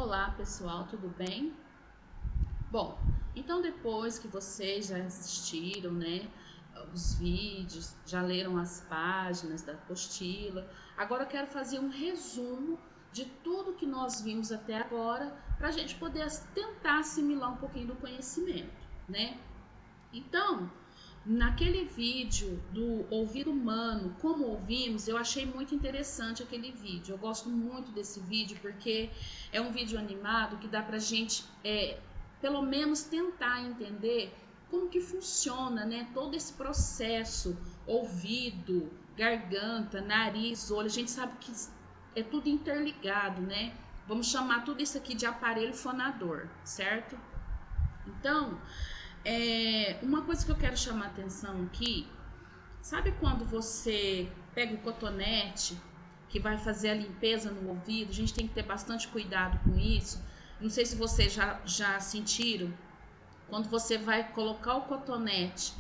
Olá pessoal, tudo bem? Bom, então depois que vocês já assistiram, os vídeos, já leram as páginas da apostila, agora eu quero fazer um resumo de tudo que nós vimos até agora, para a gente poder tentar assimilar um pouquinho do conhecimento, né? Então, naquele vídeo do ouvido humano, como ouvimos, eu achei muito interessante aquele vídeo. Eu gosto muito desse vídeo porque é um vídeo animado que dá pra gente, pelo menos tentar entender como que funciona, né, todo esse processo, ouvido, garganta, nariz, olho. A gente sabe que é tudo interligado, né? Vamos chamar tudo isso aqui de aparelho fonador, certo? Então, uma coisa que eu quero chamar a atenção aqui, sabe quando você pega o cotonete que vai fazer a limpeza no ouvido? A gente tem que ter bastante cuidado com isso. Não sei se vocês já sentiram, quando você vai colocar o cotonete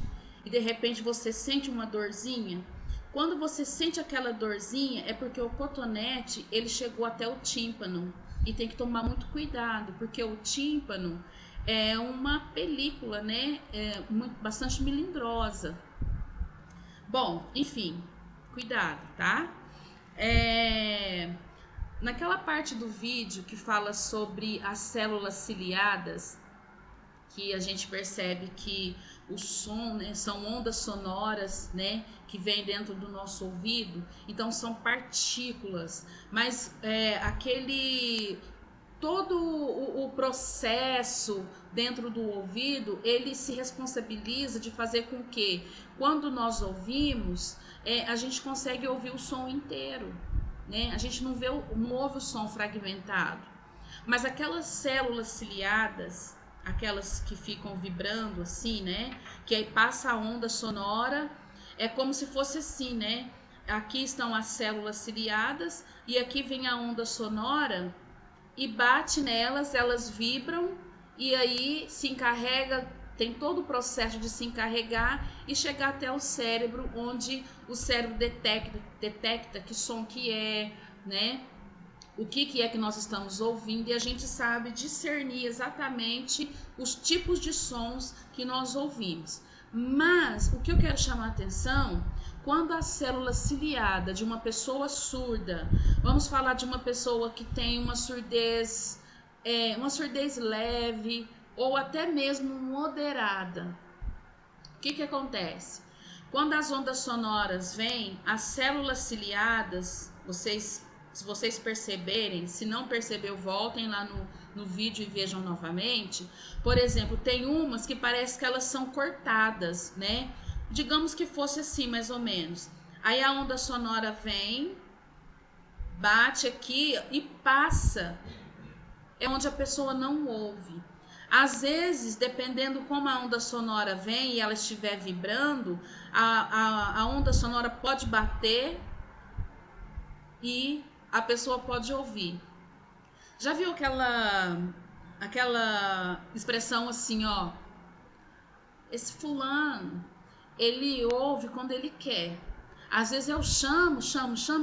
e de repente você sente uma dorzinha. Quando você sente aquela dorzinha é porque o cotonete ele chegou até o tímpano, e tem que tomar muito cuidado, porque o tímpano é uma película, né? Bastante melindrosa. Bom, enfim, cuidado, tá? Naquela parte do vídeo que fala sobre as células ciliadas, que a gente percebe que o som, né, são ondas sonoras, né, que vêm dentro do nosso ouvido, então são partículas, mas todo o processo dentro do ouvido, ele se responsabiliza de fazer com que, quando nós ouvimos, a gente consegue ouvir o som inteiro, né? A gente não ouve o som fragmentado. Mas aquelas células ciliadas, aquelas que ficam vibrando assim, né? Que aí passa a onda sonora, é como se fosse assim, né? Aqui estão as células ciliadas e aqui vem a onda sonora e bate nelas, elas vibram e aí se encarrega, tem todo o processo de se encarregar e chegar até o cérebro, onde o cérebro detecta que som que é, né? O que é que nós estamos ouvindo, e a gente sabe discernir exatamente os tipos de sons que nós ouvimos. Mas o que eu quero chamar a atenção, quando a célula ciliada de uma pessoa surda, vamos falar de uma pessoa que tem uma surdez leve ou até mesmo moderada, o que acontece? Quando as ondas sonoras vêm, as células ciliadas, se vocês perceberem, se não percebeu, voltem lá no vídeo e vejam novamente. Por exemplo, tem umas que parece que elas são cortadas, né? Digamos que fosse assim, mais ou menos. Aí a onda sonora vem, bate aqui e passa. É onde a pessoa não ouve. Às vezes, dependendo como a onda sonora vem e ela estiver vibrando, a onda sonora pode bater e a pessoa pode ouvir. Já viu aquela expressão assim, ó? Esse fulano, ele ouve quando ele quer. Às vezes eu chamo,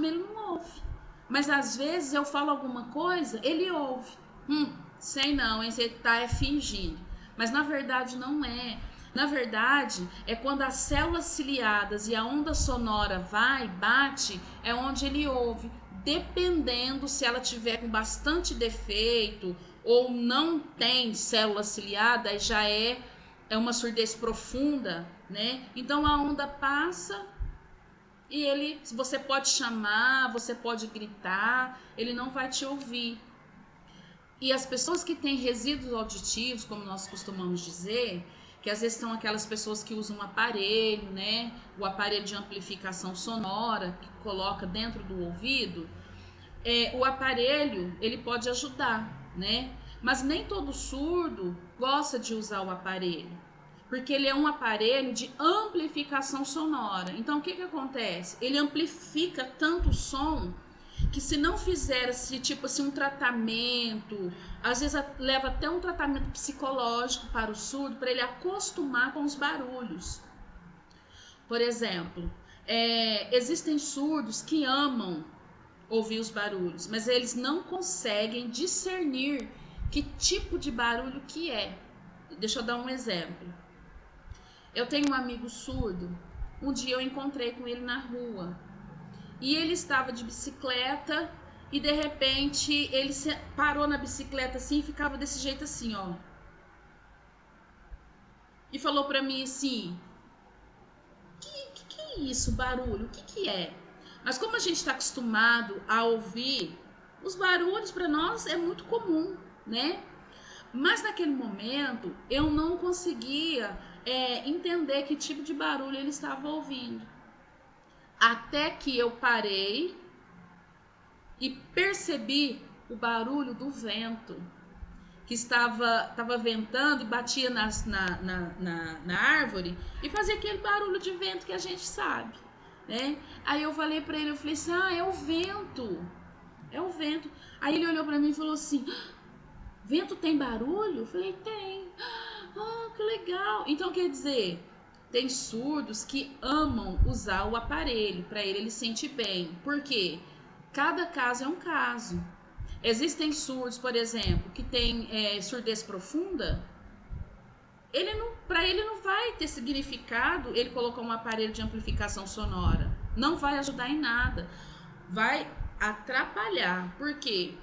ele não ouve. Mas às vezes eu falo alguma coisa, ele ouve. Sei não, hein? Você tá fingindo. Mas na verdade não é. Na verdade, é quando as células ciliadas e a onda sonora bate, é onde ele ouve. Dependendo se ela tiver com bastante defeito ou não tem célula ciliada, aí já é uma surdez profunda, né? Então a onda passa e você pode chamar, você pode gritar, ele não vai te ouvir. E as pessoas que têm resíduos auditivos, como nós costumamos dizer, que às vezes são aquelas pessoas que usam um aparelho, né? O aparelho de amplificação sonora que coloca dentro do ouvido, o aparelho ele pode ajudar, né? Mas nem todo surdo gosta de usar o aparelho, porque ele é um aparelho de amplificação sonora. Então o que acontece? Ele amplifica tanto o som que, se não fizer tipo assim, um tratamento, às vezes leva até um tratamento psicológico para o surdo, para ele acostumar com os barulhos. Por exemplo, existem surdos que amam ouvir os barulhos, mas eles não conseguem discernir que tipo de barulho que é. Deixa eu dar um exemplo. Eu tenho um amigo surdo. Um dia eu encontrei com ele na rua e ele estava de bicicleta e de repente ele parou na bicicleta assim e ficava desse jeito assim, ó. E falou pra mim assim: que é isso, barulho? O que é? Mas como a gente está acostumado a ouvir, os barulhos para nós é muito comum, né? Mas naquele momento eu não conseguia entender que tipo de barulho ele estava ouvindo. Até que eu parei e percebi o barulho do vento, que estava ventando e batia na árvore e fazia aquele barulho de vento que a gente sabe, né? Aí eu falei para ele, eu falei assim, é o vento, é o vento. Aí ele olhou para mim e falou assim, vento tem barulho? Eu falei, tem. Ah, que legal. Então quer dizer, tem surdos que amam usar o aparelho, para ele sentir bem. Por quê? Cada caso é um caso. Existem surdos, por exemplo, que tem surdez profunda. Para ele não vai ter significado ele colocar um aparelho de amplificação sonora. Não vai ajudar em nada. Vai atrapalhar. Por quê?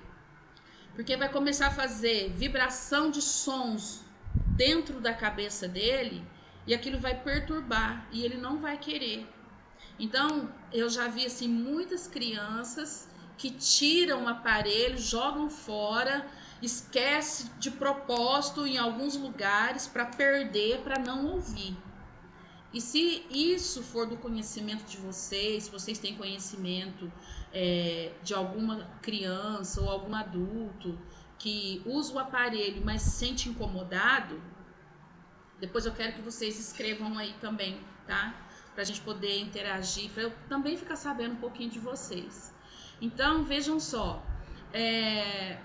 Porque vai começar a fazer vibração de sons dentro da cabeça dele e aquilo vai perturbar e ele não vai querer. Então, eu já vi assim muitas crianças que tiram o aparelho, jogam fora, esquece de propósito em alguns lugares para perder, para não ouvir. E se isso for do conhecimento de vocês, se vocês têm conhecimento de alguma criança ou algum adulto que usa o aparelho, mas se sente incomodado, depois eu quero que vocês escrevam aí também, tá? Pra gente poder interagir, pra eu também ficar sabendo um pouquinho de vocês. Então, vejam só.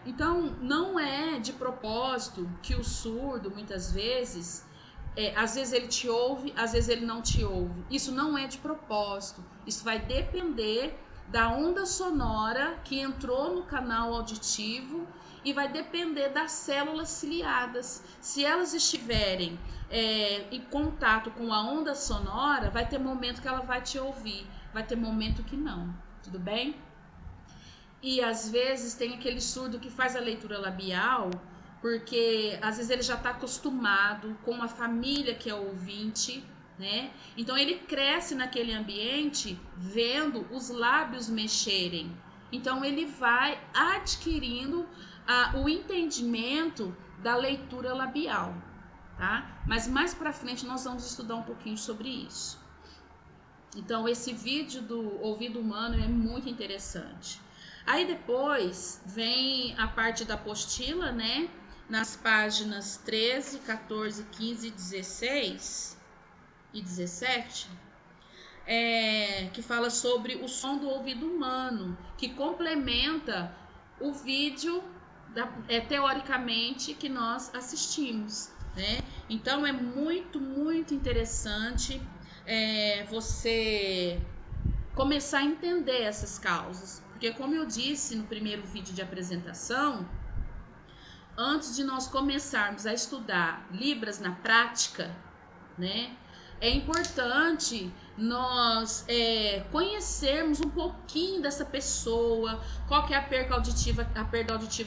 Então, não é de propósito que o surdo, muitas vezes, às vezes ele te ouve, às vezes ele não te ouve. Isso não é de propósito. Isso vai depender da onda sonora que entrou no canal auditivo e vai depender das células ciliadas. Se elas estiverem em contato com a onda sonora, vai ter momento que ela vai te ouvir, vai ter momento que não. Tudo bem? E às vezes tem aquele surdo que faz a leitura labial, porque às vezes ele já está acostumado com a família que é ouvinte, né? Então ele cresce naquele ambiente vendo os lábios mexerem. Então ele vai adquirindo o entendimento da leitura labial, tá? Mas mais para frente nós vamos estudar um pouquinho sobre isso. Então esse vídeo do ouvido humano é muito interessante. Aí depois vem a parte da apostila, né? Nas páginas 13, 14, 15, 16 e 17, que fala sobre o som do ouvido humano, que complementa o vídeo, teoricamente, que nós assistimos, né? Então é muito, muito interessante você começar a entender essas causas. Porque como eu disse no primeiro vídeo de apresentação, antes de nós começarmos a estudar Libras na prática, né, é importante nós conhecermos um pouquinho dessa pessoa, qual que é a perda auditiva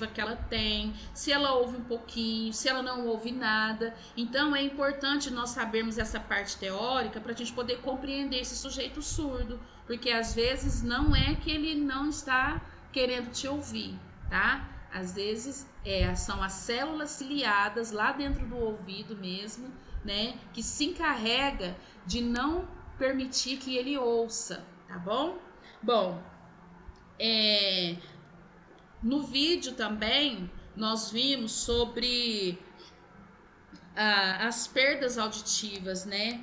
que ela tem, se ela ouve um pouquinho, se ela não ouve nada. Então é importante nós sabermos essa parte teórica para a gente poder compreender esse sujeito surdo, porque às vezes não é que ele não está querendo te ouvir, tá? Às vezes são as células ciliadas lá dentro do ouvido mesmo, né, que se encarrega de não permitir que ele ouça, tá bom? Bom, no vídeo também nós vimos sobre as perdas auditivas, né?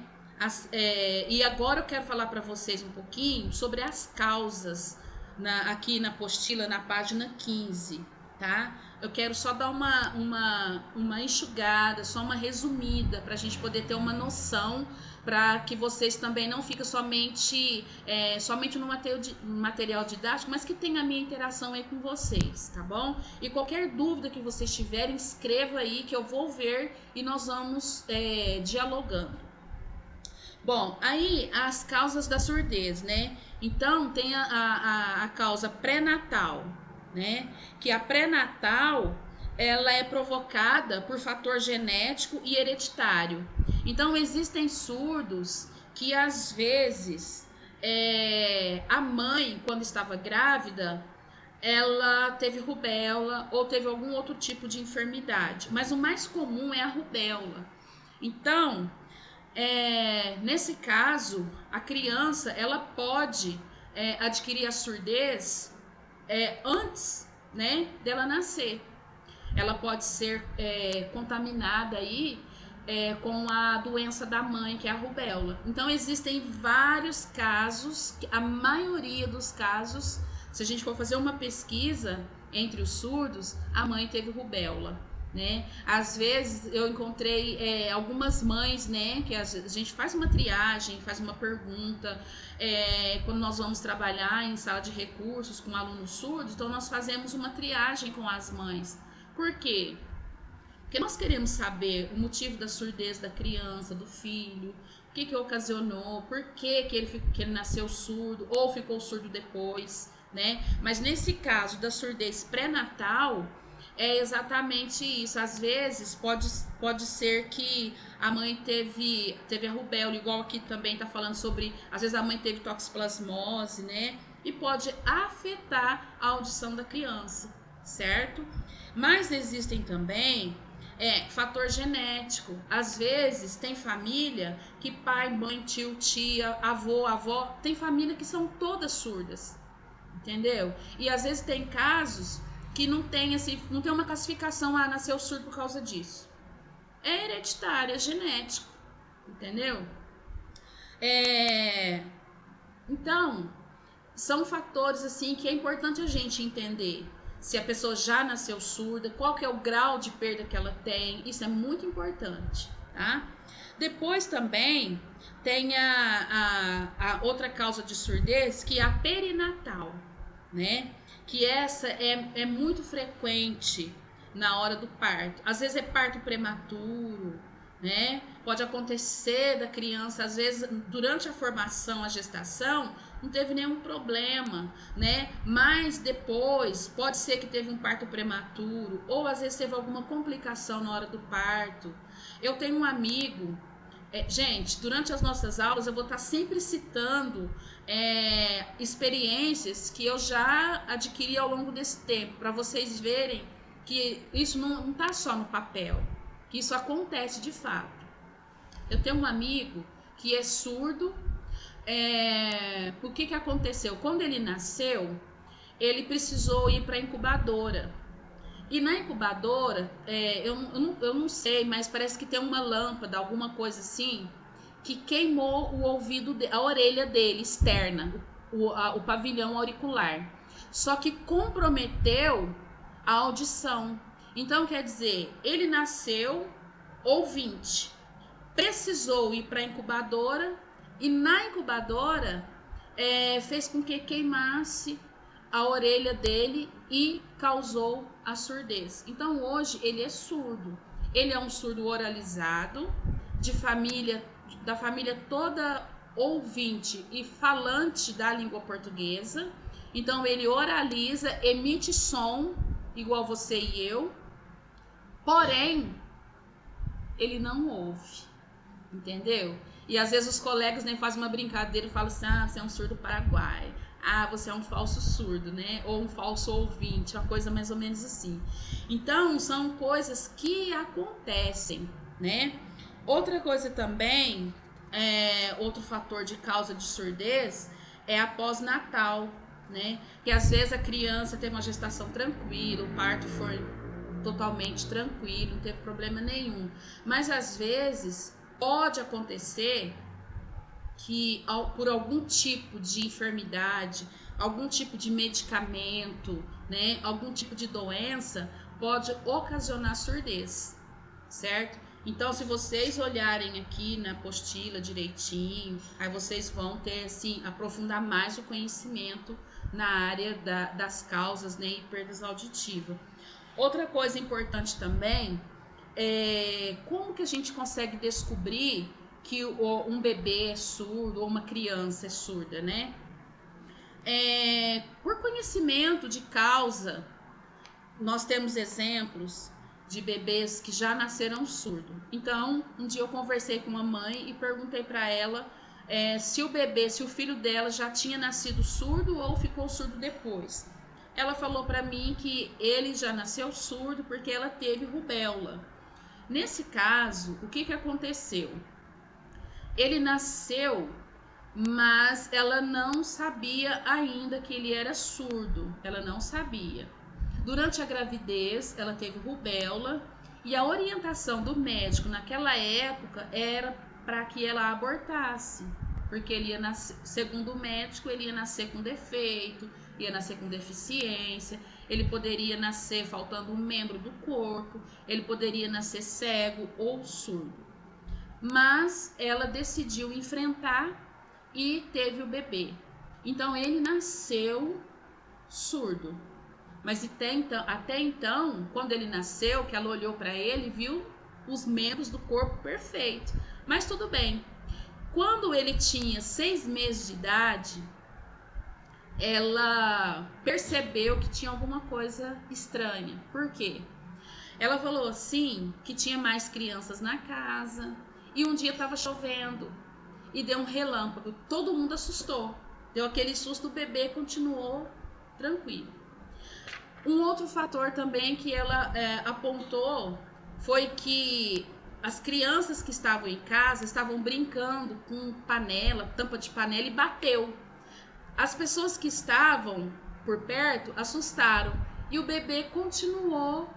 E agora eu quero falar para vocês um pouquinho sobre as causas aqui na apostila, na página 15, tá? Eu quero só dar uma enxugada, só uma resumida, para a gente poder ter uma noção para que vocês também não fiquem somente no material didático, mas que tenha a minha interação aí com vocês, tá bom? E qualquer dúvida que vocês tiverem, escreva aí que eu vou ver e nós vamos dialogando. Bom, aí as causas da surdez, né? Então tem a causa pré-natal, né? Que a pré-natal ela é provocada por fator genético e hereditário. Então existem surdos que às vezes a mãe, quando estava grávida, ela teve rubéola ou teve algum outro tipo de enfermidade, mas o mais comum é a rubéola. Então, nesse caso, a criança ela pode adquirir a surdez antes, né, dela nascer. Ela pode ser contaminada aí com a doença da mãe, que é a rubéola. Então existem vários casos, a maioria dos casos, se a gente for fazer uma pesquisa entre os surdos, a mãe teve rubéola, né? Às vezes eu encontrei algumas mães, né, que a gente faz uma triagem, faz uma pergunta, quando nós vamos trabalhar em sala de recursos com alunos surdos, então nós fazemos uma triagem com as mães. Por quê? Porque nós queremos saber o motivo da surdez da criança, do filho, o que ocasionou, por que ele nasceu surdo ou ficou surdo depois, né? Mas nesse caso da surdez pré-natal, é exatamente isso. Às vezes pode ser que a mãe teve a rubéola, igual aqui também está falando sobre, às vezes a mãe teve toxoplasmose, né? E pode afetar a audição da criança, certo? Mas existem também fator genético. Às vezes tem família que pai, mãe, tio, tia, avô, avó, tem família que são todas surdas, entendeu? E às vezes tem casos que não tem uma classificação, nasceu surdo por causa disso. É hereditário, é genético, entendeu? Então, são fatores assim que é importante a gente entender. Se a pessoa já nasceu surda, qual que é o grau de perda que ela tem, isso é muito importante, tá? Depois também tem a outra causa de surdez, que é a perinatal, né? Que essa é muito frequente na hora do parto. Às vezes é parto prematuro, né? Pode acontecer da criança, às vezes, durante a formação, a gestação, não teve nenhum problema, né? Mas depois, pode ser que teve um parto prematuro, ou às vezes teve alguma complicação na hora do parto. Eu tenho um amigo, gente, durante as nossas aulas, eu vou estar sempre citando experiências que eu já adquiri ao longo desse tempo, para vocês verem que isso não está só no papel, que isso acontece de fato. Eu tenho um amigo que é surdo. O que aconteceu? Quando ele nasceu, ele precisou ir para a incubadora. E na incubadora, eu não sei, mas parece que tem uma lâmpada, alguma coisa assim, que queimou o ouvido, a orelha dele externa, o pavilhão auricular. Só que comprometeu a audição. Então, quer dizer, ele nasceu ouvinte, precisou ir para a incubadora, e na incubadora fez com que queimasse a orelha dele e causou a surdez. Então hoje ele é surdo. Ele é um surdo oralizado, da família toda ouvinte e falante da língua portuguesa. Então ele oraliza, emite som igual você e eu, porém ele não ouve, entendeu? E às vezes os colegas nem fazem uma brincadeira e falam assim: você é um surdo paraguaio, você é um falso surdo, né? Ou um falso ouvinte, uma coisa mais ou menos assim. Então são coisas que acontecem, né? Outra coisa também, outro fator de causa de surdez é a pós-natal, né? Que às vezes a criança teve uma gestação tranquila, o parto foi totalmente tranquilo, não teve problema nenhum, mas às vezes pode acontecer que por algum tipo de enfermidade, algum tipo de medicamento, né, algum tipo de doença, pode ocasionar surdez, certo? Então, se vocês olharem aqui na apostila direitinho, aí vocês vão ter, assim, aprofundar mais o conhecimento na área das causas, né, e perdas auditivas. Outra coisa importante também é como que a gente consegue descobrir que um bebê é surdo ou uma criança é surda, né? Por conhecimento de causa, nós temos exemplos de bebês que já nasceram surdo. Então, um dia eu conversei com uma mãe e perguntei para ela se o filho dela já tinha nascido surdo ou ficou surdo depois. Ela falou para mim que ele já nasceu surdo porque ela teve rubéola. Nesse caso, o que aconteceu? Ele nasceu, mas ela não sabia ainda que ele era surdo. Ela não sabia. Durante a gravidez, ela teve rubéola e a orientação do médico naquela época era para que ela abortasse, porque ele ia nascer, segundo o médico, ele ia nascer com defeito, ia nascer com deficiência, ele poderia nascer faltando um membro do corpo, ele poderia nascer cego ou surdo. Mas ela decidiu enfrentar e teve o bebê. Então ele nasceu surdo. Mas até então, quando ele nasceu, que ela olhou para ele, viu os membros do corpo perfeitos. Mas tudo bem. Quando ele tinha 6 meses de idade, ela percebeu que tinha alguma coisa estranha. Por quê? Ela falou assim que tinha mais crianças na casa e um dia estava chovendo e deu um relâmpago. Todo mundo assustou. Deu aquele susto, o bebê continuou tranquilo. Um outro fator também que ela apontou foi que as crianças que estavam em casa estavam brincando com panela, tampa de panela, e bateu. As pessoas que estavam por perto assustaram e o bebê continuou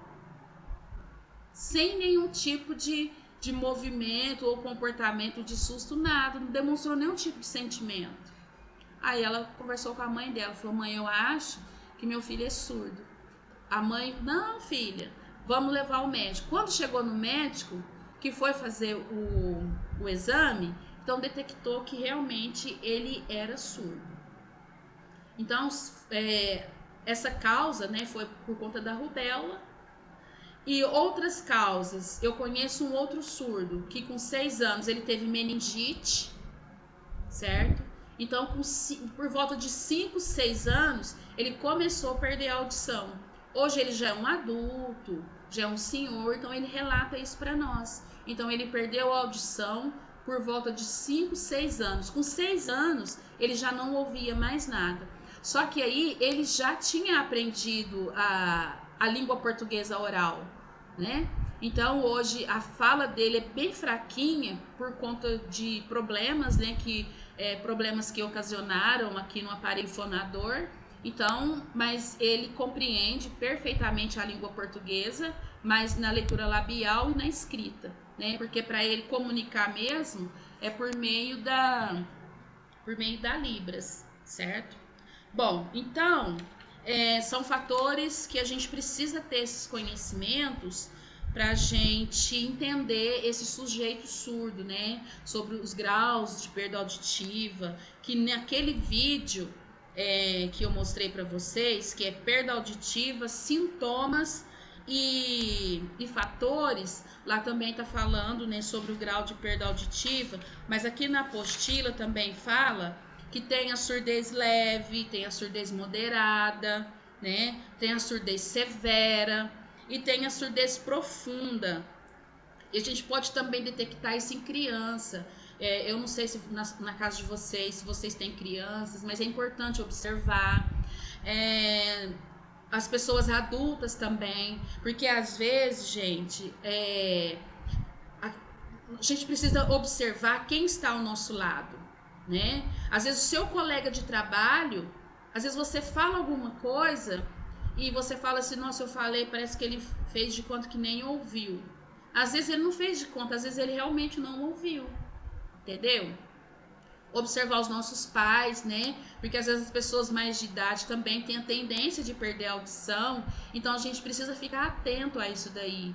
sem nenhum tipo de movimento ou comportamento de susto, nada, não demonstrou nenhum tipo de sentimento. Aí ela conversou com a mãe dela, falou: mãe, eu acho que meu filho é surdo. A mãe: não, filha, vamos levar ao médico. Quando chegou no médico, que foi fazer o exame, então detectou que realmente ele era surdo. Então, essa causa, né, foi por conta da rubéola. E outras causas, eu conheço um outro surdo que com 6 anos ele teve meningite, certo? Então, por volta de 5, 6 anos, ele começou a perder a audição. Hoje ele já é um adulto, já é um senhor, então ele relata isso para nós. Então ele perdeu a audição por volta de 5, 6 anos. Com 6 anos ele já não ouvia mais nada. Só que aí ele já tinha aprendido a língua portuguesa oral, né? Então hoje a fala dele é bem fraquinha por conta de problemas, né? Problemas que ocasionaram aqui no aparelho fonador. Então, mas ele compreende perfeitamente a língua portuguesa, mas na leitura labial e na escrita, né? Porque para ele comunicar mesmo é por meio da Libras, certo? Bom, então são fatores que a gente precisa ter esses conhecimentos para a gente entender esse sujeito surdo, né? Sobre os graus de perda auditiva, que naquele vídeo que eu mostrei para vocês, que é perda auditiva, sintomas e fatores, lá também está falando, né, sobre o grau de perda auditiva, mas aqui na apostila também fala que tem a surdez leve, tem a surdez moderada, né, tem a surdez severa e tem a surdez profunda. E a gente pode também detectar isso em criança. Eu não sei se na casa de vocês, se vocês têm crianças, mas é importante observar. As pessoas adultas também, porque às vezes, gente, a gente precisa observar quem está ao nosso lado, né? Às vezes o seu colega de trabalho, às vezes você fala alguma coisa e você fala assim: nossa, eu falei, parece que ele fez de conta que nem ouviu. Às vezes ele não fez de conta, às vezes ele realmente não ouviu, entendeu? observar os nossos pais, né? Porque às vezes as pessoas mais de idade também têm a tendência de perder a audição, então a gente precisa ficar atento a isso daí.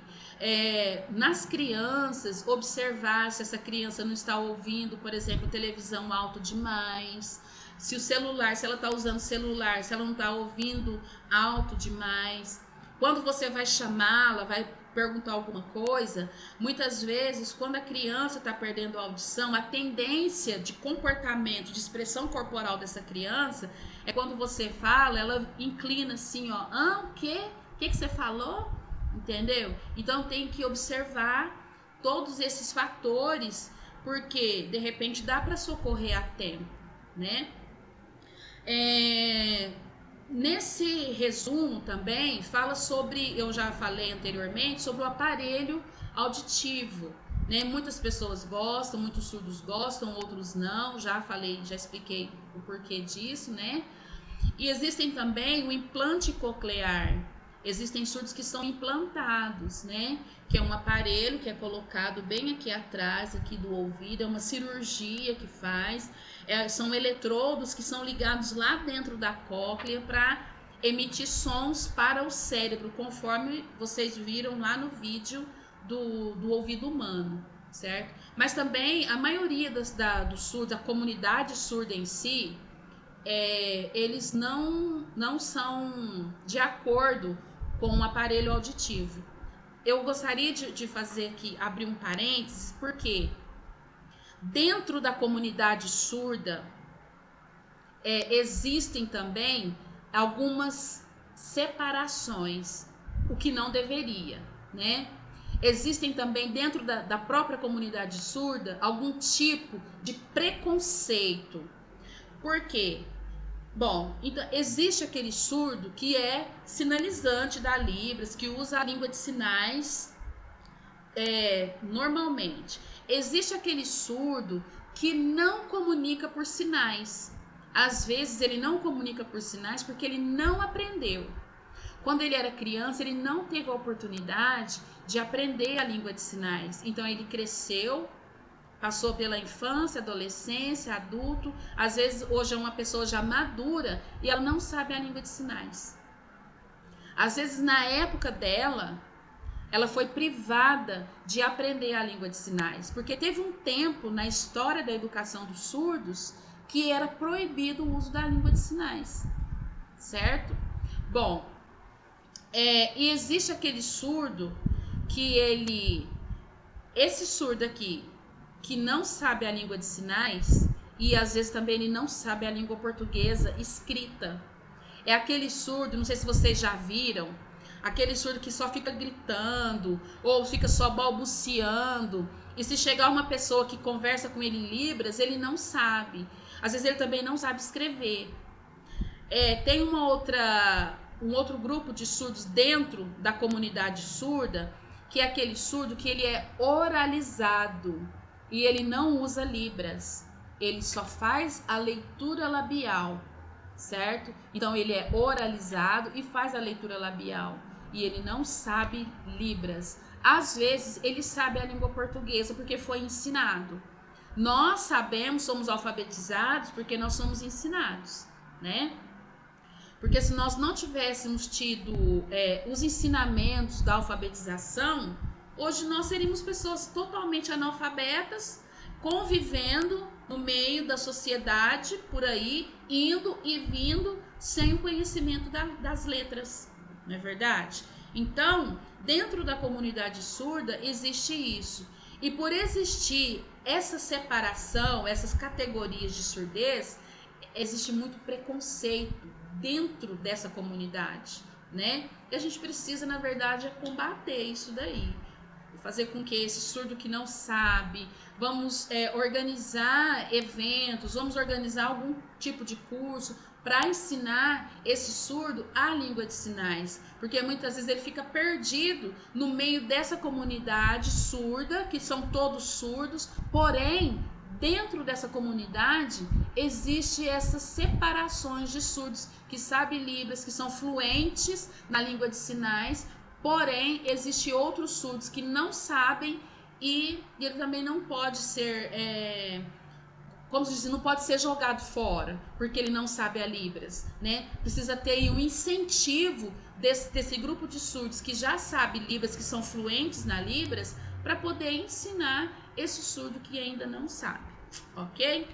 Nas crianças, observar se essa criança não está ouvindo, por exemplo, televisão alto demais, se o celular, se ela está usando celular, se ela não está ouvindo alto demais. Quando você vai chamá-la, vai perguntar alguma coisa, muitas vezes, quando a criança está perdendo a audição, a tendência de comportamento, de expressão corporal dessa criança, é quando você fala, ela inclina assim, ó, o quê? O que você falou? Entendeu? Então tem que observar todos esses fatores, porque de repente dá para socorrer a tempo, né? Nesse resumo também fala sobre, eu já falei anteriormente, sobre o aparelho auditivo, né? Muitas pessoas gostam, muitos surdos gostam, outros não, já falei, já expliquei o porquê disso, né? E existem também o implante coclear. Existem surdos que são implantados, né? Que é um aparelho que é colocado bem aqui atrás, aqui do ouvido, é uma cirurgia que faz. São eletrodos que são ligados lá dentro da cóclea para emitir sons para o cérebro, conforme vocês viram lá no vídeo do ouvido humano, certo? Mas também a maioria dos surdos, a comunidade surda em si, eles não são de acordo com o aparelho auditivo. Eu gostaria de fazer aqui, abrir um parênteses, porque dentro da comunidade surda existem também algumas separações, o que não deveria, né? Existem também dentro da própria comunidade surda algum tipo de preconceito. Por quê? Bom, então existe aquele surdo que é sinalizante da Libras, que usa a língua de sinais normalmente. Existe aquele surdo que não comunica por sinais. Às vezes ele não comunica por sinais porque ele não aprendeu. Quando ele era criança, ele não teve a oportunidade de aprender a língua de sinais. Então ele cresceu, passou pela infância, adolescência, adulto, às vezes hoje é uma pessoa já madura e ela não sabe a língua de sinais. Às vezes na época dela, ela foi privada de aprender a língua de sinais, porque teve um tempo na história da educação dos surdos que era proibido o uso da língua de sinais, certo? Bom, e existe aquele surdo que esse surdo aqui, que não sabe a língua de sinais e às vezes também ele não sabe a língua portuguesa escrita. É aquele surdo, não sei se vocês já viram, aquele surdo que só fica gritando ou fica só balbuciando. E se chegar uma pessoa que conversa com ele em Libras, ele não sabe. Às vezes ele também não sabe escrever. Tem um outro grupo de surdos dentro da comunidade surda, que é aquele surdo que ele é oralizado e ele não usa Libras. Ele só faz a leitura labial, certo? Então ele é oralizado e faz a leitura labial. E ele não sabe Libras. Às vezes ele sabe a língua portuguesa porque foi ensinado. Nós sabemos, somos alfabetizados porque nós somos ensinados, né? Porque se nós não tivéssemos tido os ensinamentos da alfabetização, hoje nós seríamos pessoas totalmente analfabetas, convivendo no meio da sociedade, por aí, indo e vindo, sem o conhecimento das letras, não é verdade? Então, dentro da comunidade surda, existe isso. E por existir essa separação, essas categorias de surdez, existe muito preconceito dentro dessa comunidade, né? E a gente precisa, na verdade, combater isso daí. Fazer com que esse surdo que não sabe, vamos organizar eventos, vamos organizar algum tipo de curso para ensinar esse surdo a língua de sinais, porque muitas vezes ele fica perdido no meio dessa comunidade surda, que são todos surdos, porém, dentro dessa comunidade, existe essas separações de surdos que sabem Libras, que são fluentes na língua de sinais, porém, existe outros surdos que não sabem e ele também não pode ser como se diz, não pode ser jogado fora, porque ele não sabe a Libras, né? Precisa ter aí um incentivo desse grupo de surdos que já sabe Libras, que são fluentes na Libras, para poder ensinar esse surdo que ainda não sabe, ok?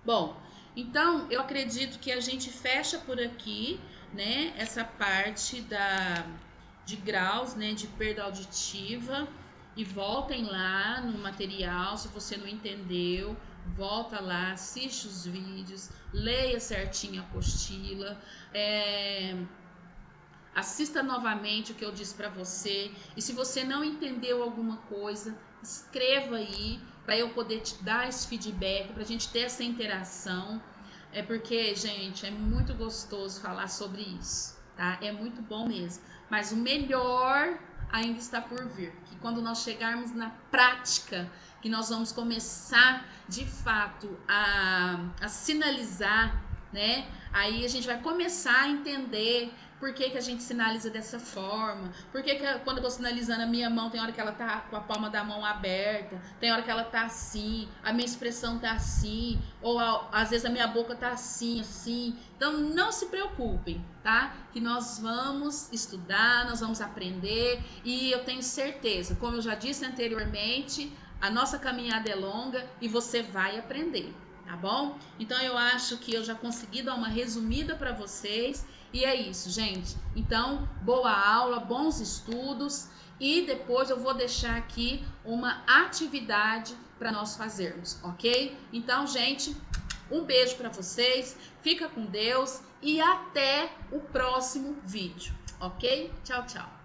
Bom, então eu acredito que a gente fecha por aqui, né? Essa parte de graus, né? De perda auditiva. E voltem lá no material, se você não entendeu, volta lá, assiste os vídeos, leia certinho a apostila, assista novamente o que eu disse para você. E se você não entendeu alguma coisa, escreva aí para eu poder te dar esse feedback, para a gente ter essa interação. É porque, gente, é muito gostoso falar sobre isso, tá? É muito bom mesmo. Mas o melhor ainda está por vir, que quando nós chegarmos na prática, que nós vamos começar de fato a sinalizar, né? Aí a gente vai começar a entender por que a gente sinaliza dessa forma, por que quando eu tô sinalizando a minha mão, tem hora que ela tá com a palma da mão aberta, tem hora que ela tá assim, a minha expressão tá assim, ou às vezes a minha boca tá assim, assim. Então não se preocupem, tá? Que nós vamos estudar, nós vamos aprender, e eu tenho certeza, como eu já disse anteriormente, a nossa caminhada é longa e você vai aprender, tá bom? Então eu acho que eu já consegui dar uma resumida para vocês. E é isso, gente. Então, boa aula, bons estudos, e depois eu vou deixar aqui uma atividade para nós fazermos, ok? Então, gente, um beijo para vocês, fica com Deus e até o próximo vídeo, ok? Tchau, tchau.